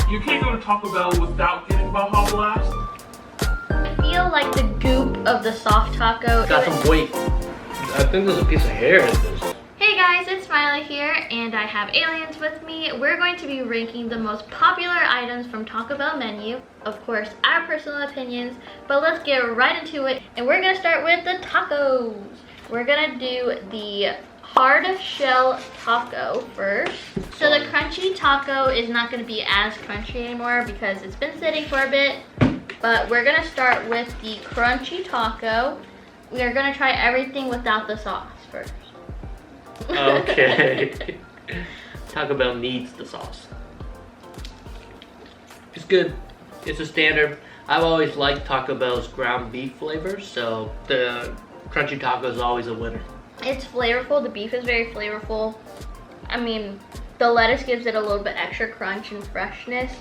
You can't go to Taco Bell without getting Baja Blast. I feel like the goop of the soft taco Got some weight. I think there's a piece of hair in this. Hey guys, it's Smaile here, and I have aliens with me. We're going to be ranking the most popular items from Taco Bell menu. Of course, our personal opinions, but let's get right into it. And we're gonna start with the tacos. We're gonna do the hard shell taco first. So the crunchy taco is not gonna be as crunchy anymore because it's been sitting for a bit. But we're gonna start with the crunchy taco. We are gonna try everything without the sauce first. Okay. Taco Bell needs the sauce. It's good. It's a standard. I've always liked Taco Bell's ground beef flavor, so the crunchy taco is always a winner. It's flavorful. The beef is very flavorful. I mean, the lettuce gives it a little bit extra crunch and freshness.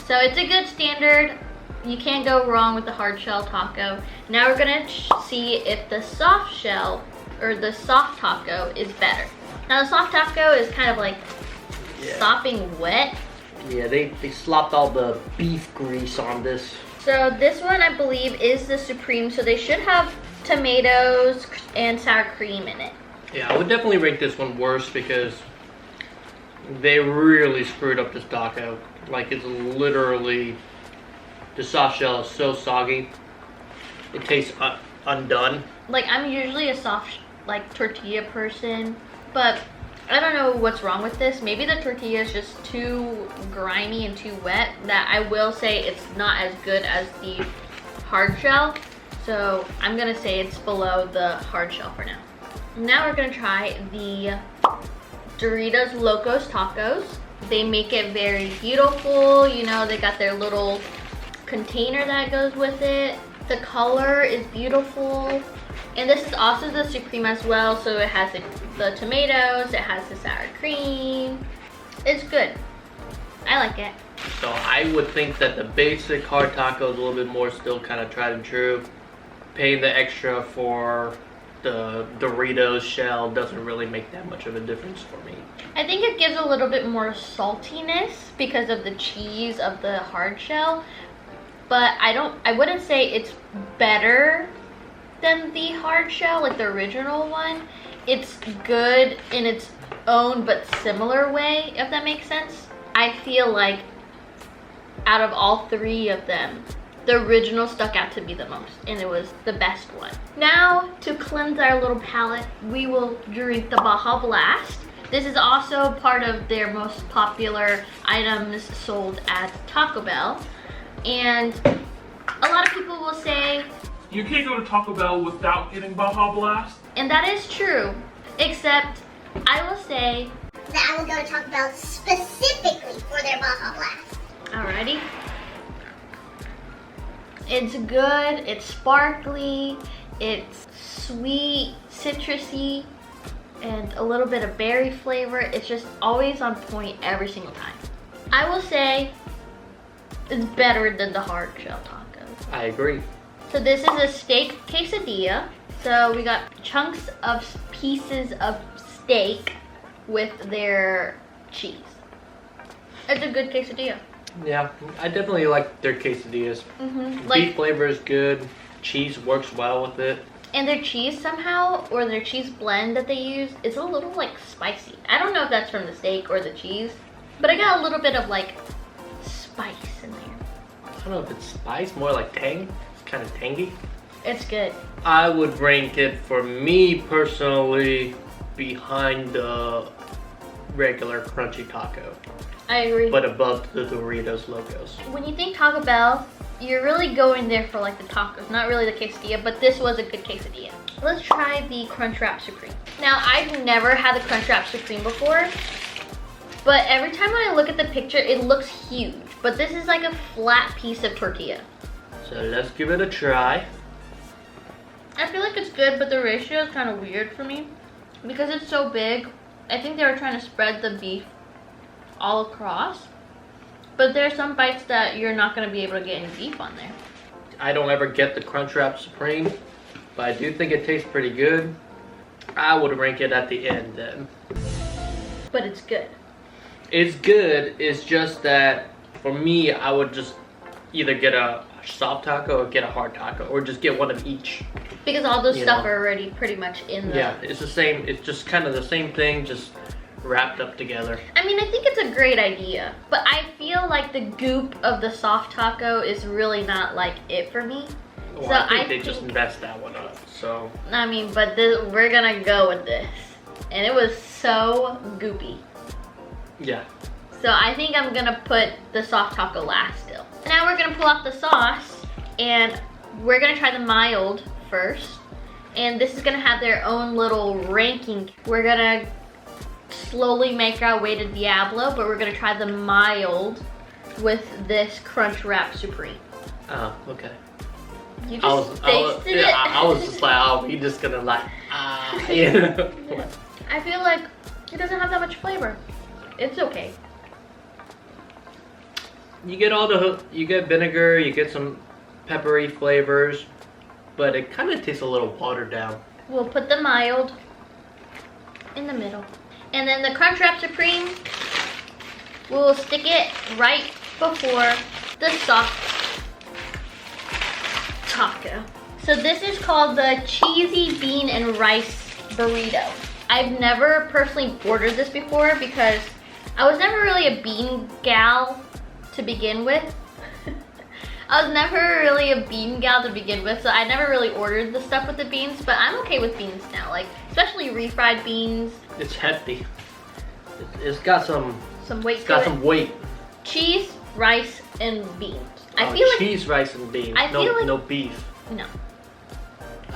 So it's a good standard. You can't go wrong with the hard shell taco. Now we're gonna see if the soft shell or the soft taco is better. Now the soft taco is kind of like sopping wet. Yeah, they slopped all the beef grease on this. So this one I believe is the supreme, so they should have tomatoes and sour cream in it. Yeah, I would definitely rate this one worse because they really screwed up this taco. Like, it's literally, the soft shell is so soggy. It tastes undone. Like, I'm usually a soft, like, tortilla person, but I don't know what's wrong with this. Maybe the tortilla is just too grimy and too wet. That I will say it's not as good as the hard shell. So I'm gonna say it's below the hard shell for now. Now we're gonna try the Doritos Locos Tacos. They make it very beautiful. You know, they got their little container that goes with it. The color is beautiful. And this is also the supreme as well. So it has the tomatoes, it has the sour cream. It's good. I like it. So I would think that the basic hard taco is a little bit more still kind of tried and true. Paying the extra for the Doritos shell doesn't really make that much of a difference for me. I think it gives a little bit more saltiness because of the cheese of the hard shell. But I wouldn't say it's better than the hard shell, like the original one. It's good in its own but similar way, if that makes sense. I feel like out of all three of them, the original stuck out to me the most, and it was the best one. Now, to cleanse our little palate, we will drink the Baja Blast. This is also part of their most popular items sold at Taco Bell. And a lot of people will say, You can't go to Taco Bell without getting Baja Blast. and that is true, except I will say that I will go to Taco Bell specifically for their Baja Blast. alrighty. It's good, it's sparkly, it's sweet, citrusy, and a little bit of berry flavor. It's just always on point every single time. I will say it's better than the hard shell taco. I agree. So this is a steak quesadilla. So we got chunks of pieces of steak with their cheese. It's a good quesadilla. Yeah, I definitely like their quesadillas. Like, Beef flavor is good. Cheese works well with it. and their cheese somehow, or their cheese blend that they use, is a little like spicy. I don't know if that's from the steak or the cheese, but I got a little bit of like spice in there. I don't know if it's spice, more like tang. It's kind of tangy. It's good. I would rank it, for me personally, behind the regular crunchy taco, I agree. but above the Doritos Locos. When you think Taco Bell, you're really going there for like the tacos, not really the quesadilla, but this was a good quesadilla. Let's try the Crunchwrap Supreme. Now, I've never had the Crunchwrap Supreme before, but every time when I look at the picture, it looks huge. But this is like a flat piece of tortilla. So let's give it a try. I feel like it's good, but the ratio is kind of weird for me because it's so big. I think they were trying to spread the beef all across, but there are some bites that you're not going to be able to get any beef on there. I don't ever get the Crunchwrap Supreme, but I do think it tastes pretty good. I would rank it at the end then. But it's good. It's good, it's just that For me, I would just either get a soft taco or get a hard taco, or just get one of each. Because all those You stuff know. are already pretty much in the... Yeah, it's the same. It's just kind of the same thing, just wrapped up together. I mean, I think it's a great idea, but I feel like the goop of the soft taco is really not like it for me. Well, So I think I they just think- messed that one up. So I mean, but we're gonna go with this. And it was so goopy. yeah, So I think I'm gonna put the soft taco last still. Now we're gonna pull out the sauce and we're gonna try the mild first. And this is gonna have their own little ranking. We're gonna slowly make our way to Diablo, but we're gonna try the mild with this Crunch Wrap Supreme. oh, okay. You I just was tasted it. I was just like, oh, we just gonna like, you know. Yeah. I feel like it doesn't have that much flavor. It's okay. You get you get vinegar, you get some peppery flavors, but it kind of tastes a little watered down. We'll put the mild in the middle. And then the Crunch Wrap Supreme, we'll stick it right before the soft taco. So this is called the Cheesy Bean and Rice Burrito. I've never personally ordered this before because I was never really a bean gal to begin with. I was never really a bean gal to begin with, so I never really ordered the stuff with the beans, but I'm okay with beans now, like especially refried beans. It's hefty. It's got some. Weight It's to got it. some weight. Cheese, rice, and beans. Oh, I feel like cheese, rice, and beans. I no, feel like- no beef. no.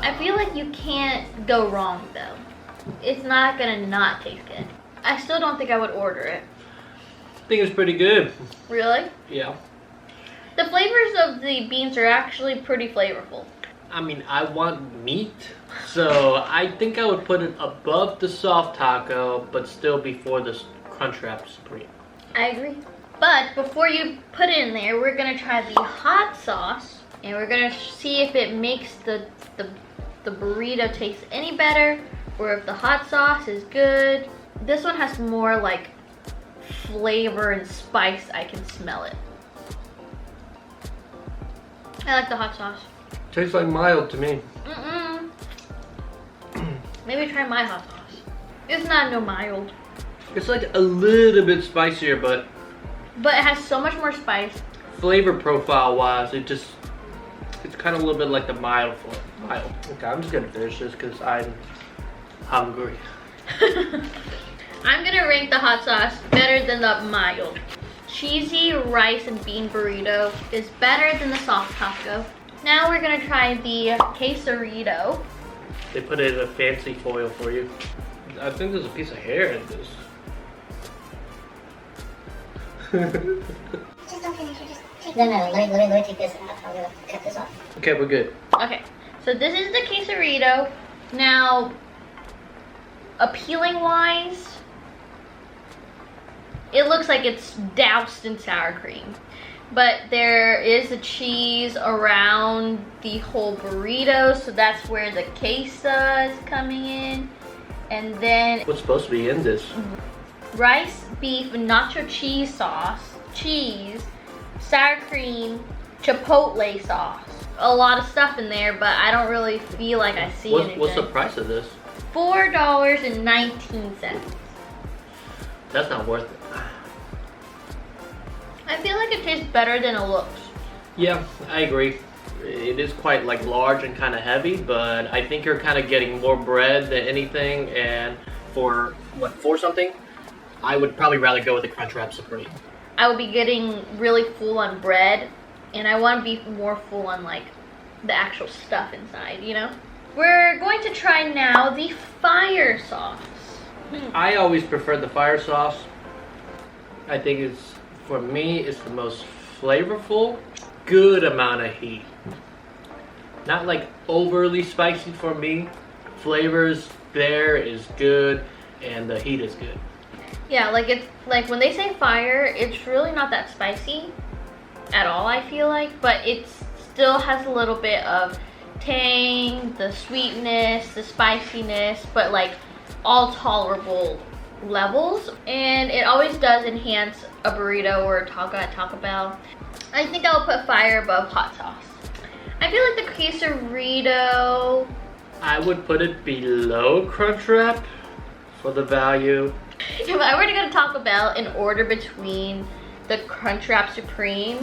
I feel like you can't go wrong though. It's not gonna not taste good. I still don't think I would order it. I think it's pretty good. Really? Yeah. The flavors of the beans are actually pretty flavorful. I mean, I want meat, so I think I would put it above the soft taco, but still before the Crunch Wrap Supreme. I agree. But before you put it in there, we're gonna try the hot sauce, and we're gonna see if it makes the burrito taste any better, or if the hot sauce is good. This one has more like flavor and spice. I can smell it. I like the hot sauce. Tastes like mild to me. Maybe try my hot sauce. It's not no mild, It's like a little bit spicier, but but it has so much more spice. flavor profile wise, it's kind of a little bit like the mild. Okay, I'm just gonna finish this because I'm hungry. I'm gonna rank the hot sauce better than the mild. Cheesy rice and bean burrito is better than the soft taco. Now we're gonna try the quesarito. They put it in a fancy foil for you. I think there's a piece of hair in this. Just don't finish it. Just take No, let me take this out. I'm gonna cut this off. Okay, we're good. Okay, so this is the quesarito. Now, appealing wise, it looks like it's doused in sour cream. But there is a cheese around the whole burrito, so that's where the queso is coming in. And then What's supposed to be in this? rice, beef, nacho cheese sauce, cheese, sour cream, chipotle sauce. A lot of stuff in there, but I don't really feel like I see anything. What's the price of this? $4.19. That's not worth it. I feel like it tastes better than it looks. Yeah, I agree. It is quite like large and kind of heavy, but I think you're kind of getting more bread than anything. And for something, I would probably rather go with the Crunch Wrap Supreme. I would be getting really full on bread, and I want to be more full on like the actual stuff inside, you know? We're going to try now the fire sauce. I always prefer the fire sauce. I think for me, it's the most flavorful, good amount of heat. Not like overly spicy for me. Flavors there is good, and the heat is good. Yeah, like it's like when they say fire, it's really not that spicy at all, I feel like, but it still has a little bit of tang, the sweetness, the spiciness, but like all tolerable levels, and it always does enhance a burrito or a taco at Taco Bell. I think I'll put fire above hot sauce. I feel like the quesarito, I would put it below Crunchwrap for the value. if I were to go to Taco Bell and order between the Crunchwrap Supreme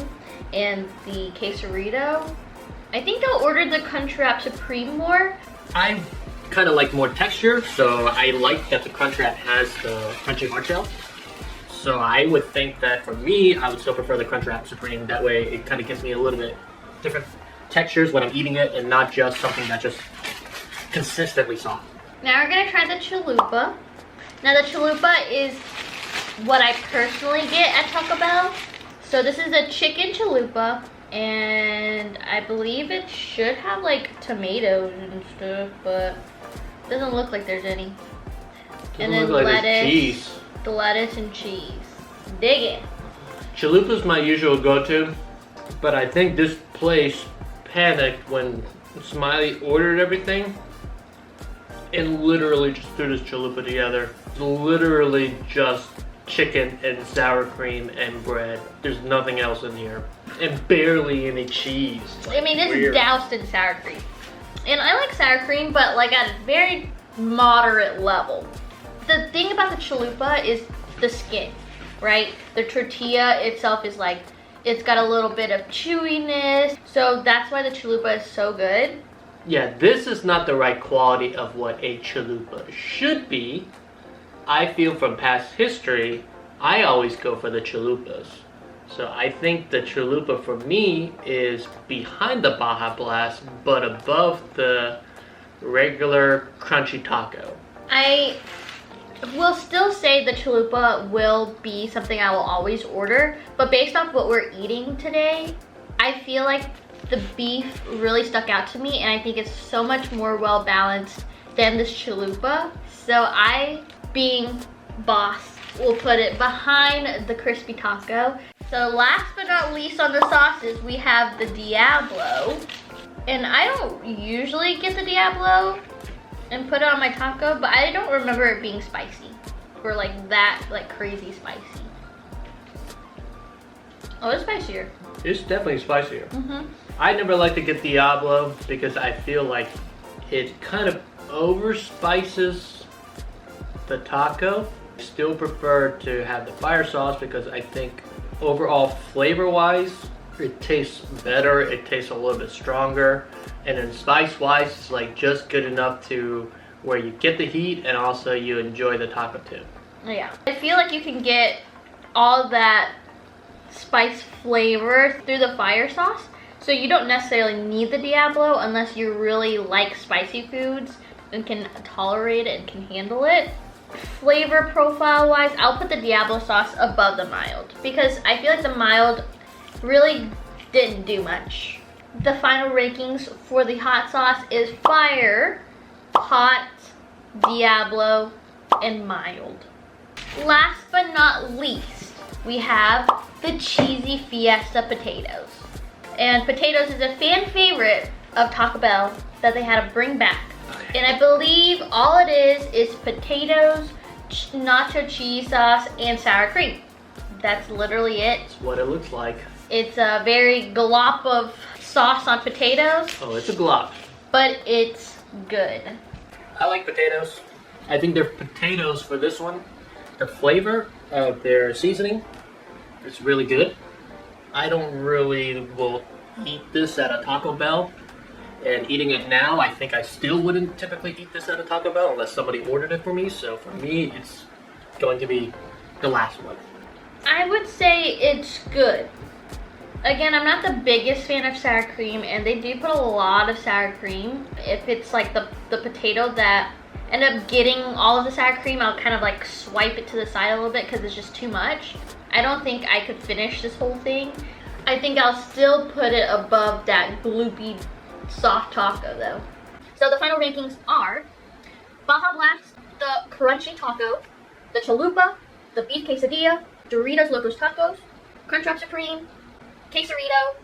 and the quesarito, I think I'll order the Crunchwrap Supreme more. I kind of like more texture, so I like that the Crunchwrap has the crunchy hard shell. So I would think that for me, I would still prefer the Crunchwrap Supreme. That way it kind of gives me a little bit different textures when I'm eating it and not just something that's just consistently soft. Now we're gonna try the chalupa. Now the chalupa is what I personally get at Taco Bell. So this is a chicken chalupa, and I believe it should have like tomatoes and stuff, but it doesn't look like there's any. And then look like lettuce, there's cheese. the lettuce and cheese. Dig it. Chalupa's my usual go-to, but I think this place panicked when Smiley ordered everything and literally just threw this chalupa together. Literally just chicken and sour cream and bread. There's nothing else in here. And barely any cheese. I mean, this Weird. is doused in sour cream. And I like sour cream, but like at a very moderate level. The thing about the chalupa is the skin, right? The tortilla itself is like, it's got a little bit of chewiness. So that's why the chalupa is so good. Yeah, this is not the right quality of what a chalupa should be. I feel from past history, I always go for the chalupas. So I think the chalupa for me is behind the Baja Blast, but above the regular crunchy taco. I will still say the chalupa will be something I will always order, but based off what we're eating today, I feel like the beef really stuck out to me, and I think it's so much more well balanced than this chalupa. So I, being boss, will put it behind the crispy taco. So last but not least on the sauces, we have the Diablo. And I don't usually get the Diablo and put it on my taco, but I don't remember it being spicy or like that, like crazy spicy. Oh, it's spicier. It's definitely spicier. Mm-hmm. I never like to get Diablo because I feel like it kind of overspices the taco. I still prefer to have the fire sauce because I think overall flavor-wise, it tastes better, it tastes a little bit stronger, and then spice-wise, it's like just good enough to where you get the heat and also you enjoy the taco too. Yeah. I feel like you can get all that spice flavor through the fire sauce, so you don't necessarily need the Diablo unless you really like spicy foods and can tolerate it and can handle it. Flavor profile wise, I'll put the Diablo sauce above the mild because I feel like the mild really didn't do much. The final rankings for the hot sauce is fire, hot, Diablo, and mild. Last but not least, we have the cheesy Fiesta potatoes. And potatoes is a fan favorite of Taco Bell that they had to bring back. And I believe all it is potatoes, nacho cheese sauce, and sour cream. That's literally it. That's what it looks like. It's a very glop of sauce on potatoes, Oh, it's a glop. but it's good. I like potatoes. I think they're potatoes for this one. The flavor of their seasoning is really good. I don't really will eat this at a Taco Bell. And eating it now, I think I still wouldn't typically eat this at a Taco Bell unless somebody ordered it for me. So for me, it's going to be the last one. I would say it's good. Again, I'm not the biggest fan of sour cream, and they do put a lot of sour cream. If it's like the potato that end up getting all of the sour cream, I'll kind of like swipe it to the side a little bit because it's just too much. I don't think I could finish this whole thing. I think I'll still put it above that gloopy soft taco though. So the final rankings are Baja Blast, the crunchy taco, the chalupa, the beef quesadilla, Doritos Locos Tacos, Crunchwrap Supreme, quesarito,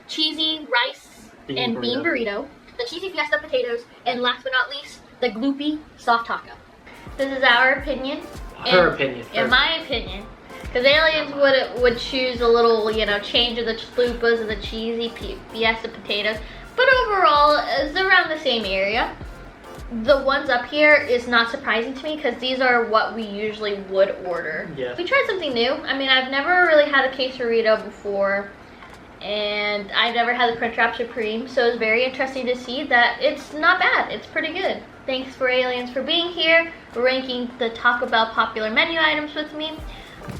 cheesy rice and bean burrito, the cheesy Fiesta potatoes, and last but not least, the gloopy soft taco. This is our opinion. Her opinion. In my opinion, Because aliens would choose a little, you know, change of the chalupas and the cheesy fiesta potatoes. But overall, it's around the same area. The ones up here is not surprising to me because these are what we usually would order. Yeah. We tried something new. I mean, I've never really had a quesarito before. And I've never had the Crunchwrap Supreme. So it's very interesting to see that it's not bad. It's pretty good. Thanks for Aliens for being here, ranking the Taco Bell popular menu items with me.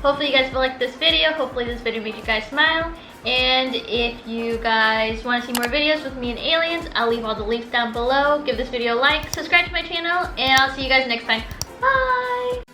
Hopefully you guys will like this video. Hopefully this video made you guys smile. And if you guys want to see more videos with me and aliens, I'll leave all the links down below. Give this video a like, subscribe to my channel, and I'll see you guys next time. Bye!